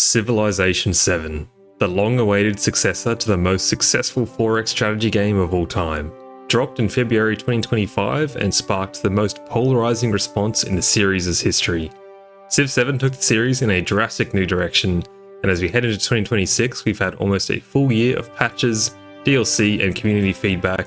Civilization 7, the long-awaited successor to the most successful 4X strategy game of all time, dropped in February 2025 and sparked the most polarizing response in the series' history. Civ 7 took the series in a drastic new direction, and as we head into 2026, we've had almost a full year of patches, DLC, and community feedback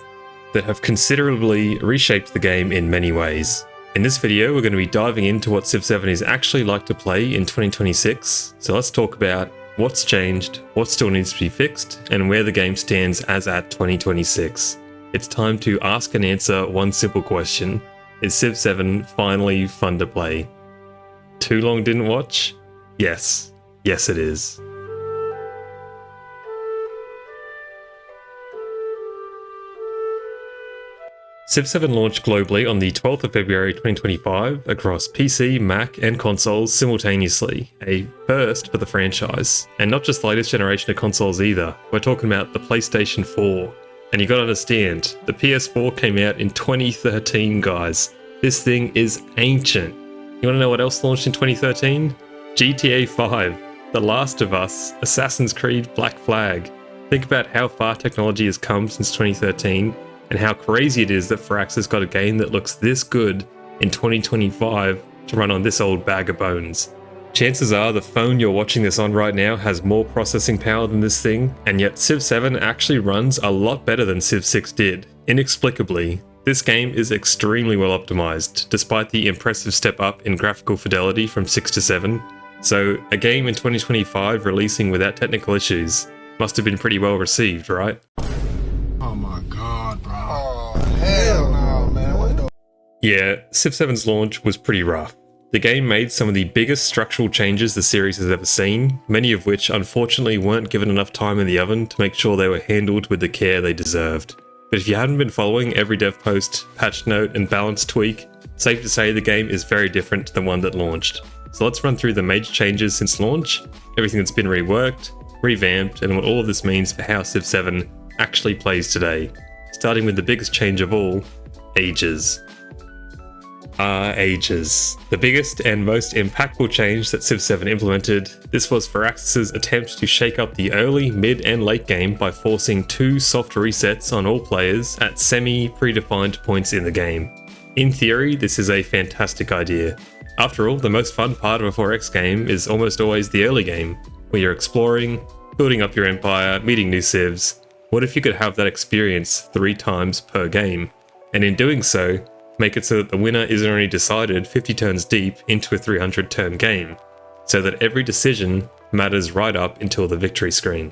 that have considerably reshaped the game in many ways. In this video, we're going to be diving into what Civ 7 is actually like to play in 2026, so let's talk about what's changed, what still needs to be fixed, and where the game stands as at 2026. It's time to ask and answer one simple question: is Civ 7 finally fun to play? Too long didn't watch? Yes. Yes it is. Civ 7 launched globally on the 12th of February 2025 across PC, Mac, and consoles simultaneously, a first for the franchise. And not just the latest generation of consoles either, we're talking about the PlayStation 4. And you gotta understand, the PS4 came out in 2013, guys. This thing is ancient. You wanna know what else launched in 2013? GTA 5, The Last of Us, Assassin's Creed Black Flag. Think about how far technology has come since 2013, and how crazy it is that Firaxis got a game that looks this good in 2025 to run on this old bag of bones. Chances are the phone you're watching this on right now has more processing power than this thing, and yet Civ 7 actually runs a lot better than Civ 6 did. Inexplicably, this game is extremely well optimized, despite the impressive step up in graphical fidelity from 6 to 7. So a game in 2025 releasing without technical issues must have been pretty well received, right? Oh my god, bro. Oh, hell no, man. What the... Yeah, Civ 7's launch was pretty rough. The game made some of the biggest structural changes the series has ever seen, many of which unfortunately weren't given enough time in the oven to make sure they were handled with the care they deserved. But if you hadn't been following every dev post, patch note, and balance tweak, safe to say the game is very different to the one that launched. So let's run through the major changes since launch, everything that's been reworked, revamped, and what all of this means for how Civ 7 actually plays today, starting with the biggest change of all, ages. Ages. The biggest and most impactful change that Civ 7 implemented, this was Firaxis' attempt to shake up the early, mid, and late game by forcing 2 soft resets on all players at semi-predefined points in the game. In theory, this is a fantastic idea. After all, the most fun part of a 4X game is almost always the early game, where you're exploring, building up your empire, meeting new civs. What if you could have that experience 3 times per game? And in doing so, make it so that the winner isn't only decided 50 turns deep into a 300 turn game, so that every decision matters right up until the victory screen.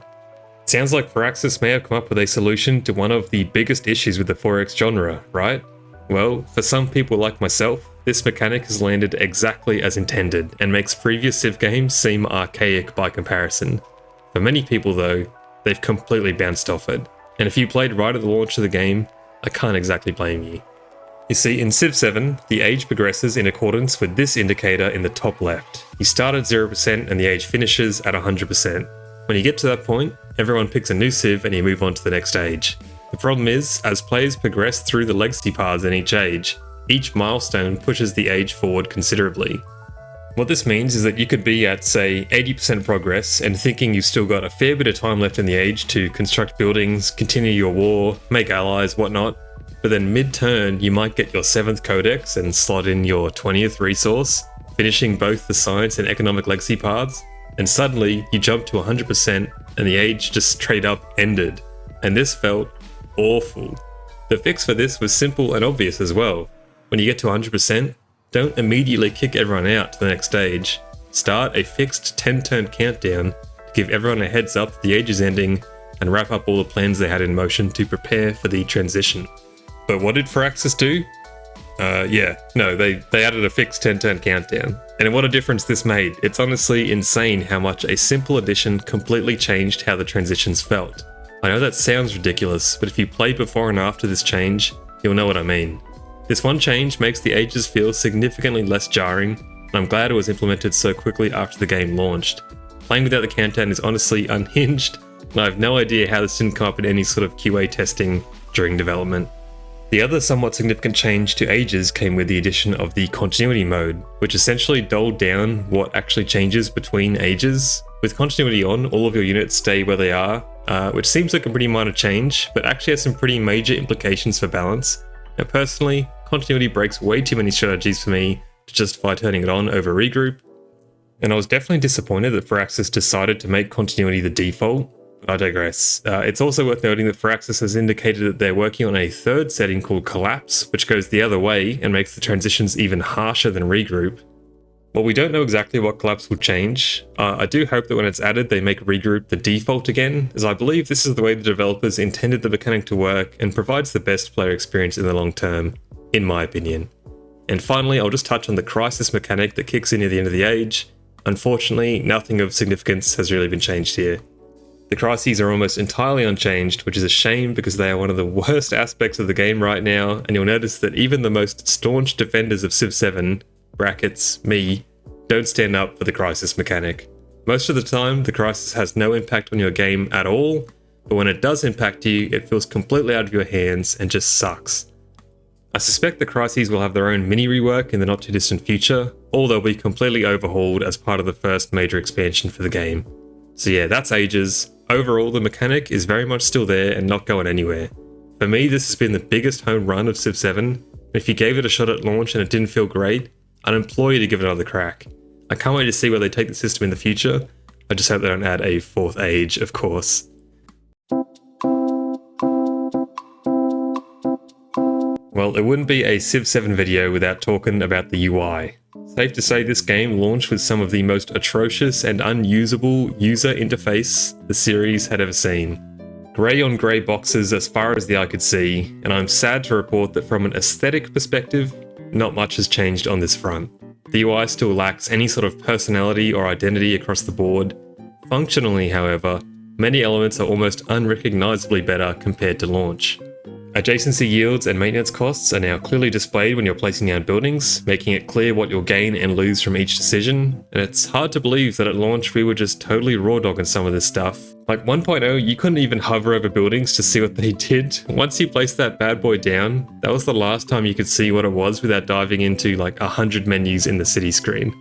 It sounds like Firaxis may have come up with a solution to one of the biggest issues with the 4X genre, right? Well, for some people like myself, this mechanic has landed exactly as intended and makes previous Civ games seem archaic by comparison. For many people though, they've completely bounced off it, and if you played right at the launch of the game, I can't exactly blame you. You see, in Civ 7, the age progresses in accordance with this indicator in the top left. You start at 0% and the age finishes at 100%. When you get to that point, everyone picks a new Civ and you move on to the next age. The problem is, as players progress through the legacy paths in each age, each milestone pushes the age forward considerably. What this means is that you could be at, say, 80% progress and thinking you've still got a fair bit of time left in the age to construct buildings, continue your war, make allies, whatnot, but then mid-turn you might get your 7th codex and slot in your 20th resource, finishing both the science and economic legacy paths, and suddenly you jump to 100% and the age just straight up ended. And this felt awful. The fix for this was simple and obvious as well. When you get to 100%, don't immediately kick everyone out to the next stage. Start a fixed 10-turn countdown to give everyone a heads up that the age is ending and wrap up all the plans they had in motion to prepare for the transition. But what did Firaxis do? They added a fixed 10-turn countdown. And what a difference this made. It's honestly insane how much a simple addition completely changed how the transitions felt. I know that sounds ridiculous, but if you played before and after this change, you'll know what I mean. This one change makes the ages feel significantly less jarring, and I'm glad it was implemented so quickly after the game launched. Playing without the countdown is honestly unhinged, and I have no idea how this didn't come up in any sort of QA testing during development. The other somewhat significant change to Ages came with the addition of the continuity mode, which essentially doled down what actually changes between ages, With continuity on, all of your units stay where they are, which seems like a pretty minor change, but actually has some pretty major implications for balance. Now personally, continuity breaks way too many strategies for me to justify turning it on over regroup, and I was definitely disappointed that Firaxis decided to make continuity the default. I digress. It's also worth noting that Firaxis has indicated that they're working on a third setting called Collapse, which goes the other way and makes the transitions even harsher than regroup. While we don't know exactly what Collapse will change, I do hope that when it's added they make regroup the default again, as I believe this is the way the developers intended the mechanic to work and provides the best player experience in the long term, in my opinion. And finally, I'll just touch on the crisis mechanic that kicks in near the end of the age. Unfortunately, nothing of significance has really been changed here. The crises are almost entirely unchanged, which is a shame because they are one of the worst aspects of the game right now, and you'll notice that even the most staunch defenders of Civ 7, brackets, me, don't stand up for the crisis mechanic. Most of the time, the crisis has no impact on your game at all, but when it does impact you, it feels completely out of your hands and just sucks. I suspect the crises will have their own mini rework in the not too distant future, or they'll be completely overhauled as part of the first major expansion for the game. So yeah, that's ages. Overall, the mechanic is very much still there and not going anywhere. For me, this has been the biggest home run of Civ 7, and if you gave it a shot at launch and it didn't feel great, I'd implore you to give it another crack. I can't wait to see where they take the system in the future. I just hope they don't add a fourth age, of course. Well, it wouldn't be a Civ 7 video without talking about the UI. Safe to say this game launched with some of the most atrocious and unusable user interface the series had ever seen. Grey on grey boxes as far as the eye could see, and I'm sad to report that from an aesthetic perspective, not much has changed on this front. The UI still lacks any sort of personality or identity across the board. Functionally, however, many elements are almost unrecognisably better compared to launch. Adjacency yields and maintenance costs are now clearly displayed when you're placing down buildings, making it clear what you'll gain and lose from each decision, and it's hard to believe that at launch we were just totally raw dogging some of this stuff. Like 1.0, you couldn't even hover over buildings to see what they did. Once you placed that bad boy down, that was the last time you could see what it was without diving into like 100 menus in the city screen.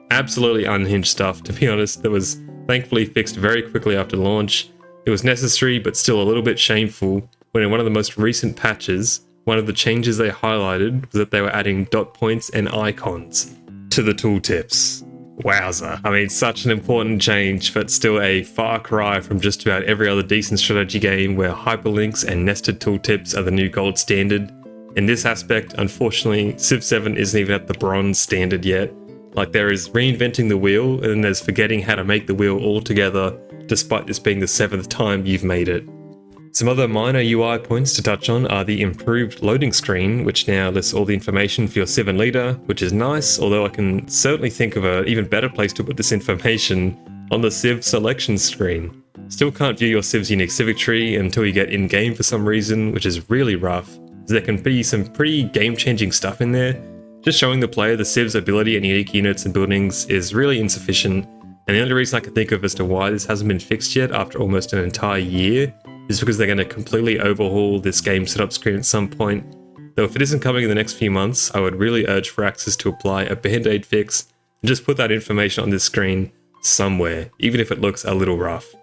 Absolutely unhinged stuff, to be honest, that was thankfully fixed very quickly after launch. It was necessary, but still a little bit shameful, when in one of the most recent patches, one of the changes they highlighted was that they were adding dot points and icons to the tooltips. Wowza. I mean, such an important change, but still a far cry from just about every other decent strategy game where hyperlinks and nested tooltips are the new gold standard. In this aspect, unfortunately, Civ 7 isn't even at the bronze standard yet. Like, there is reinventing the wheel, and then there's forgetting how to make the wheel altogether, despite this being the 7th time you've made it. Some other minor UI points to touch on are the improved loading screen, which now lists all the information for your Civ and leader, which is nice, although I can certainly think of an even better place to put this information on the Civ selection screen. Still can't view your Civ's unique civic tree until you get in-game for some reason, which is really rough, as there can be some pretty game-changing stuff in there. Just showing the player the Civ's ability and unique units and buildings is really insufficient, and the only reason I can think of as to why this hasn't been fixed yet after almost an entire year is because they're going to completely overhaul this game setup screen at some point. Though if it isn't coming in the next few months, I would really urge Firaxis to apply a band-aid fix and just put that information on this screen somewhere, even if it looks a little rough.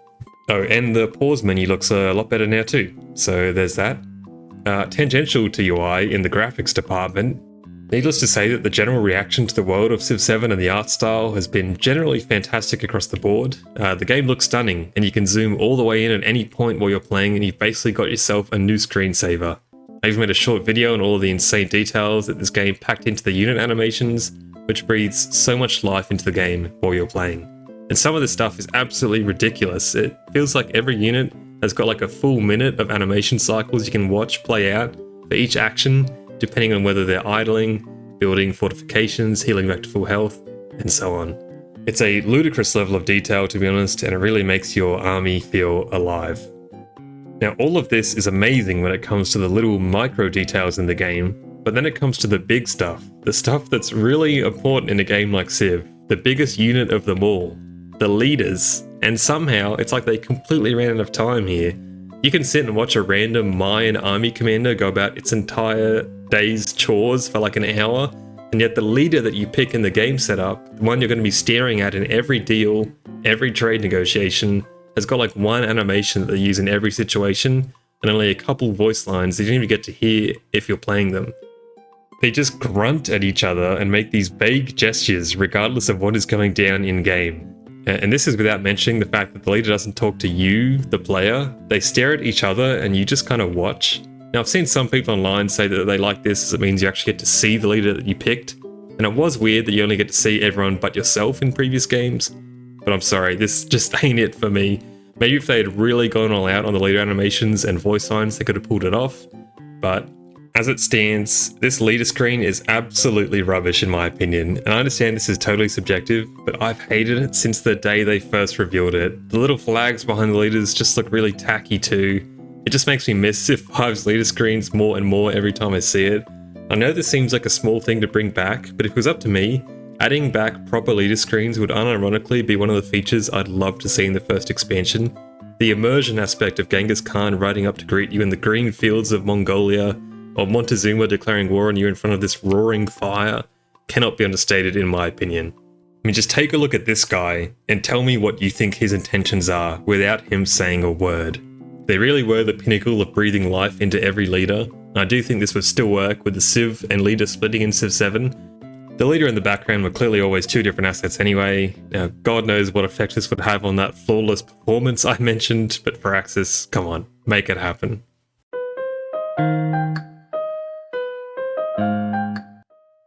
Oh, and the pause menu looks a lot better now too, so there's that. Tangential to UI in the graphics department, needless to say that the general reaction to the world of Civ 7 and the art style has been generally fantastic across the board. The game looks stunning, and you can zoom all the way in at any point while you're playing, and you've basically got yourself a new screensaver. I even made a short video on all of the insane details that this game packed into the unit animations, which breathes so much life into the game while you're playing. And some of this stuff is absolutely ridiculous. It feels like every unit has got like a full minute of animation cycles you can watch play out for each action, depending on whether they're idling, building fortifications, healing back to full health, and so on. It's a ludicrous level of detail, to be honest, and it really makes your army feel alive. Now, all of this is amazing when it comes to the little micro details in the game, but then it comes to the big stuff, the stuff that's really important in a game like Civ, the biggest unit of them all, the leaders, and somehow it's like they completely ran out of time here. You can sit and watch a random Mayan army commander go about its entire day's chores for like an hour, and yet the leader that you pick in the game setup, the one you're going to be staring at in every deal, Every trade negotiation has got like one animation that they use in every situation, and only a couple voice lines that you don't even get to hear if you're playing them. They just grunt at each other and make these vague gestures regardless of what is going down in-game. And this is without mentioning the fact that the leader doesn't talk to you, the player. They stare at each other and you just kind of watch. Now, I've seen some people online say that they like this as it means you actually get to see the leader that you picked. And it was weird that you only get to see everyone but yourself in previous games. But I'm sorry, this just ain't it for me. Maybe if they had really gone all out on the leader animations and voice lines, they could have pulled it off. But as it stands, this leader screen is absolutely rubbish in my opinion. And I understand this is totally subjective, but I've hated it since the day they first revealed it. The little flags behind the leaders just look really tacky too. It just makes me miss Civ 5's leader screens more and more every time I see it. I know this seems like a small thing to bring back, but if it was up to me, adding back proper leader screens would unironically be one of the features I'd love to see in the first expansion. The immersion aspect of Genghis Khan riding up to greet you in the green fields of Mongolia, or Montezuma declaring war on you in front of this roaring fire, cannot be understated in my opinion. I mean, just take a look at this guy and tell me what you think his intentions are without him saying a word. They really were the pinnacle of breathing life into every leader, and I do think this would still work with the Civ and leader splitting in Civ 7. The leader and the background were clearly always two different assets anyway. Now, God knows what effect this would have on that flawless performance I mentioned, but for Axis, come on, make it happen.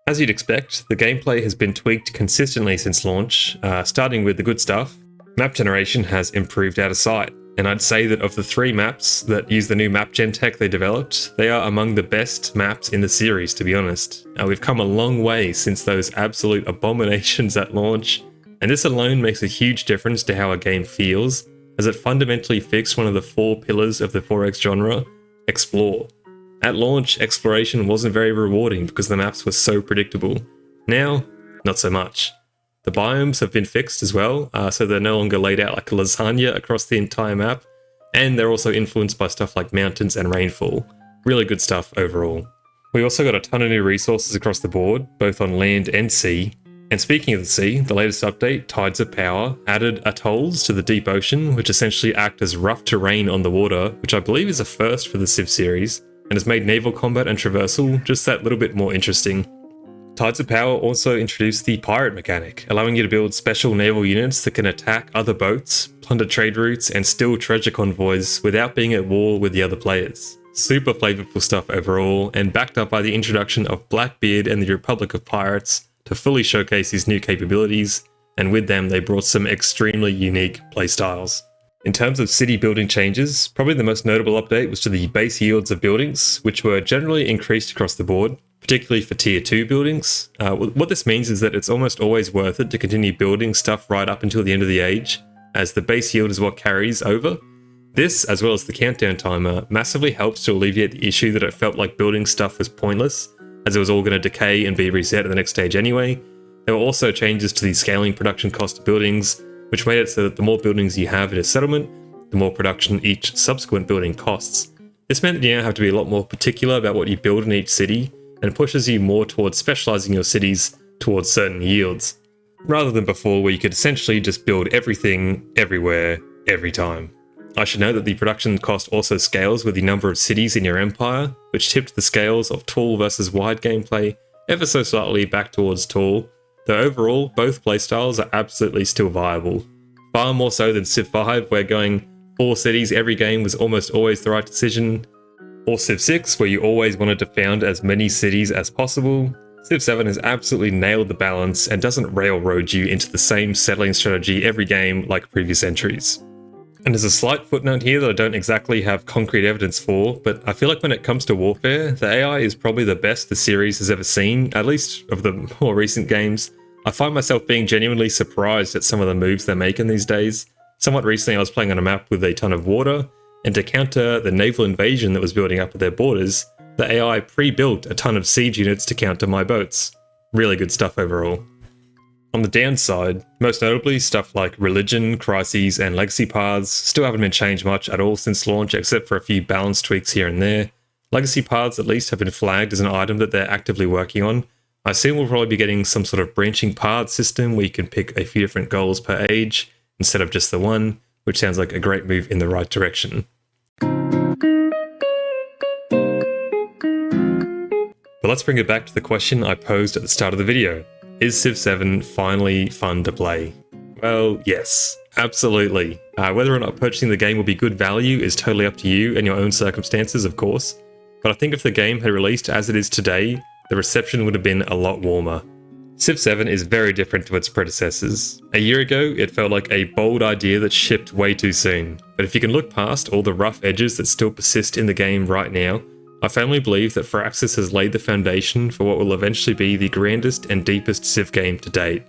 As you'd expect, the gameplay has been tweaked consistently since launch, starting with the good stuff. Map generation has improved out of sight, and I'd say that of the 3 maps that use the new map gen tech they developed, they are among the best maps in the series, to be honest. We've come a long way since those absolute abominations at launch, and this alone makes a huge difference to how a game feels, as it fundamentally fixed one of the 4 pillars of the 4X genre: explore. At launch, exploration wasn't very rewarding because the maps were so predictable. Now, not so much. The biomes have been fixed as well, so they're no longer laid out like a lasagna across the entire map, and they're also influenced by stuff like mountains and rainfall. Really good stuff overall. We also got a ton of new resources across the board, both on land and sea. And speaking of the sea, the latest update, Tides of Power, added atolls to the deep ocean, which essentially act as rough terrain on the water, which I believe is a first for the Civ series, and has made naval combat and traversal just that little bit more interesting. Tides of Power also introduced the pirate mechanic, allowing you to build special naval units that can attack other boats, plunder trade routes, and steal treasure convoys without being at war with the other players. Super flavorful stuff overall, and backed up by the introduction of Blackbeard and the Republic of Pirates to fully showcase these new capabilities, and with them they brought some extremely unique playstyles. In terms of city building changes, probably the most notable update was to the base yields of buildings, which were generally increased across the board, particularly for tier 2 buildings. What this means is that it's almost always worth it to continue building stuff right up until the end of the age, as the base yield is what carries over. This, as well as the countdown timer, massively helps to alleviate the issue that it felt like building stuff was pointless, as it was all going to decay and be reset at the next stage anyway. There were also changes to the scaling production cost of buildings, which made it so that the more buildings you have in a settlement, the more production each subsequent building costs. This meant that you now have to be a lot more particular about what you build in each city, and pushes you more towards specializing your cities towards certain yields, rather than before where you could essentially just build everything, everywhere, every time. I should note that the production cost also scales with the number of cities in your empire, which tipped the scales of tall versus wide gameplay ever so slightly back towards tall, though overall both playstyles are absolutely still viable. Far more so than Civ 5, where going 4 cities every game was almost always the right decision, or Civ 6, where you always wanted to found as many cities as possible. Civ 7 has absolutely nailed the balance and doesn't railroad you into the same settling strategy every game like previous entries. And there's a slight footnote here that I don't exactly have concrete evidence for, but I feel like when it comes to warfare, the AI is probably the best the series has ever seen, at least of the more recent games. I find myself being genuinely surprised at some of the moves they're making these days. Somewhat recently I was playing on a map with a ton of water, and to counter the naval invasion that was building up at their borders, the AI pre-built a ton of siege units to counter my boats. Really good stuff overall. On the downside, most notably stuff like religion, crises, and legacy paths still haven't been changed much at all since launch, except for a few balance tweaks here and there. Legacy paths at least have been flagged as an item that they're actively working on. I assume we'll probably be getting some sort of branching path system where you can pick a few different goals per age, instead of just the one, which sounds like a great move in the right direction. But let's bring it back to the question I posed at the start of the video. Is Civ 7 finally fun to play? Well, yes, absolutely. Whether or not purchasing the game will be good value is totally up to you and your own circumstances, of course. But I think if the game had released as it is today, the reception would have been a lot warmer. Civ 7 is very different to its predecessors. A year ago, it felt like a bold idea that shipped way too soon. But if you can look past all the rough edges that still persist in the game right now, I firmly believe that Firaxis has laid the foundation for what will eventually be the grandest and deepest Civ game to date.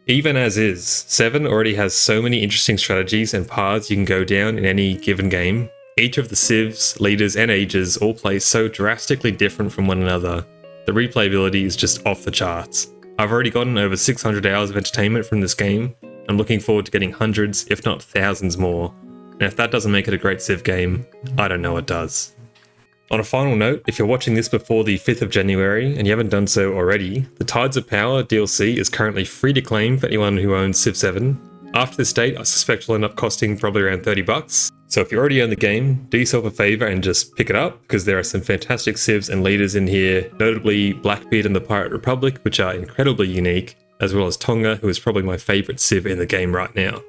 Even as is, 7 already has so many interesting strategies and paths you can go down in any given game. Each of the Civs, leaders and ages all play so drastically different from one another. The replayability is just off the charts. I've already gotten over 600 hours of entertainment from this game. I'm looking forward to getting hundreds, if not thousands more. And if that doesn't make it a great Civ game, I don't know what does. On a final note, if you're watching this before the 5th of January and you haven't done so already, the Tides of Power DLC is currently free to claim for anyone who owns Civ 7. After this date, I suspect it'll end up costing probably around $30. So if you already own the game, do yourself a favour and just pick it up, because there are some fantastic Civs and leaders in here, notably Blackbeard and the Pirate Republic, which are incredibly unique, as well as Tonga, who is probably my favourite Civ in the game right now.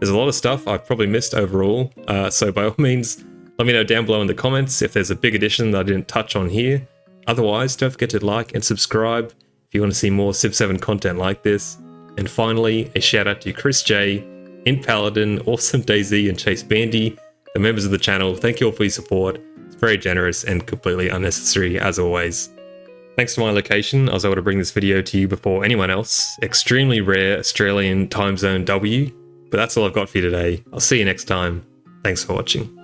There's a lot of stuff I've probably missed overall, so by all means, let me know down below in the comments if there's a big addition that I didn't touch on here. Otherwise, don't forget to like and subscribe if you want to see more Civ 7 content like this. And finally, a shout out to Chris J, Int Paladin, Awesome DayZ and Chase Bandy, the members of the channel. Thank you all for your support. It's very generous and completely unnecessary as always. Thanks to my location, I was able to bring this video to you before anyone else. Extremely rare Australian time zone W. But that's all I've got for you today. I'll see you next time. Thanks for watching.